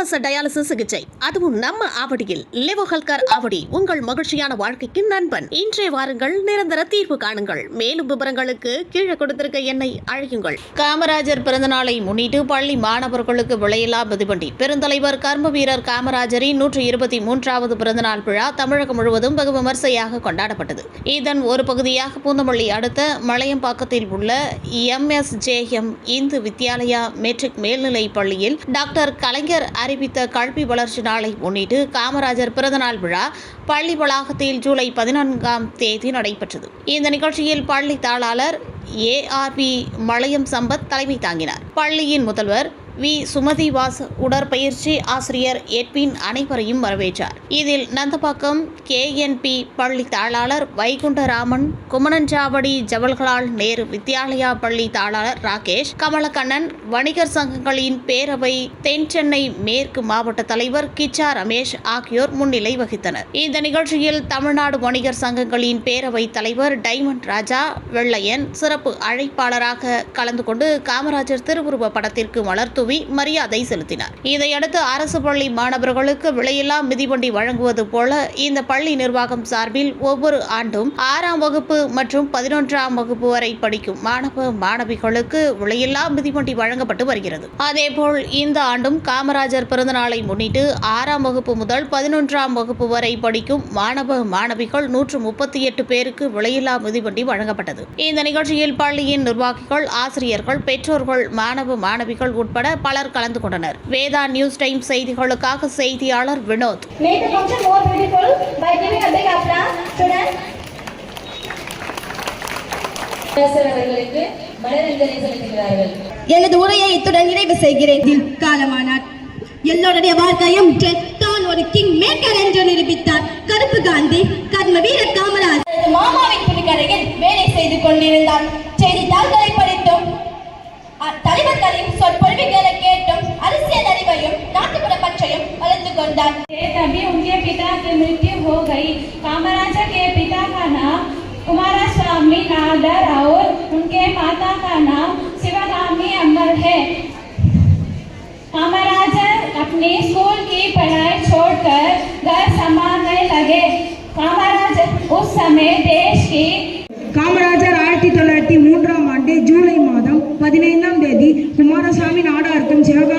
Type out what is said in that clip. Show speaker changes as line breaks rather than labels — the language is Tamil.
இலவச டயாலிசிஸ் சிகிச்சை, அதுவும் நம்ம ஆவடியில். லிவோ ஹெல்த்கேர் ஆவடி, உங்கள் மகிழ்ச்சியான வாழ்க்கைக்கு நண்பன். இன்றைய வாருங்கள், நிரந்தர தீர்வு காணுங்கள். மேலும் விவரங்களுக்கு கீழே கொடுத்திருக்க எண்ணை அழையுங்கள். காமராஜர் பிறந்தநாளை முன்னிட்டு பள்ளி மாணவர்களுக்கு விலையில்லா மிதிவண்டி. பெருந்தலைவர் கர்ம வீரர் காமராஜரின் 123வது பிறந்தநாள் விழா தமிழகம் முழுவதும் வெகு விமர்சையாக கொண்டாடப்பட்டது. இதன் ஒரு பகுதியாக பூந்தமல்லி அடுத்த மலையம்பாக்கத்தில் உள்ள MSJM இந்து வித்யாலயா மெட்ரிக் மேல்நிலைப் பள்ளியில் டாக்டர் கலைஞர் அறிவித்த கல்வி வளர்ச்சி நாளை முன்னிட்டு காமராஜர் பிறந்தநாள் விழா பள்ளி வளாகத்தில் ஜூலை 14ஆம் தேதி நடைபெற்றது. இந்த நிகழ்ச்சியில் பள்ளி தாளாளர் ARP மலையம் சம்பத் தலைமை தாங்கினார். பள்ளியின் முதல்வர் வி. சுமதிவாஸ், உடற்பயிற்சி ஆசிரியர் எட்வின் அனைவரையும் வரவேற்றார். இதில் நந்தபாக்கம் KNP பள்ளி தாளாளர் வைகுண்டராமன், குமணஞ்சாவடி ஜவஹர்லால் நேரு வித்யாலயா பள்ளி தாளாளர் ராகேஷ், கமலக்கண்ணன், வணிகர் சங்கங்களின் பேரவை தென் சென்னை மேற்கு மாவட்ட தலைவர் கிச்சா ரமேஷ் ஆகியோர் முன்னிலை வகித்தனர். இந்த நிகழ்ச்சியில் தமிழ்நாடு வணிகர் சங்கங்களின் பேரவை தலைவர் டைமண்ட் ராஜா வெள்ளையன் சிறப்பு அழைப்பாளராக கலந்து கொண்டு காமராஜர் திருவுருவ படத்திற்கு மலர் மரியாதை செலுத்தினார். இதையடுத்து அரசு பள்ளி மாணவர்களுக்கு விலையில்லா மிதிவண்டி வழங்குவது போல இந்த பள்ளி நிர்வாகம் சார்பில் ஒவ்வொரு ஆண்டும் 6ஆம் வகுப்பு மற்றும் 11ஆம் வகுப்பு வரை படிக்கும் மாணவ மாணவிகளுக்கு விலையில்லா மிதிவண்டி வழங்கப்பட்டு வருகிறது. அதேபோல் இந்த ஆண்டும் காமராஜர் பிறந்தநாளை முன்னிட்டு 6ஆம் வகுப்பு முதல் 11ஆம் வகுப்பு வரை படிக்கும் மாணவ மாணவிகள் 138 பேருக்கு விலையில்லா மிதிவண்டி வழங்கப்பட்டது. இந்த நிகழ்ச்சியில் பள்ளியின் நிர்வாகிகள், ஆசிரியர்கள், பெற்றோர்கள், மாணவ மாணவிகள் உட்பட பலர் கலந்து கொண்டனர். வேதா நியூஸ் டைம் செய்திகளுக்காக செய்தியாளர் வினோத்.
எனது உரையை இத்துடன் நிறைவு செய்கிறேன். காலமானார் எல்லோருடைய வாழ்க்கையும் ஒரு கிங் மேக்கர் என்று நிரூபித்தார் கருப்பு காந்தி. கர்ம வீரர் காமராஜர் மாமாவின் புலிக்கரையில் வேலை செய்து கொண்டிருந்தார். செய்தித்தாள்களை படித்தும் தலைவர்களின் சொற்பொழிவுகளை கேட்டும் அரசியல் அறிவையும் நாட்டுப்புற பற்றையும் வளர்ந்து கொண்டார்.
तभी उनके पिता की मृत्यु हो गई. कामराजर के पिता का नाम कुमारस्वामी नादर और उनके माता का नाम शिवगामी अमर है. कामराजर अपनी स्कूल की पढ़ाई छोड़कर घर संभालने लगे. कामराजर उस समय देश की
காமராஜர் 1903ஆம் ஆண்டு ஜூலை மாதம் 15ஆம் தேதி குமாரசாமி நாடாருக்கும் சிவகாமி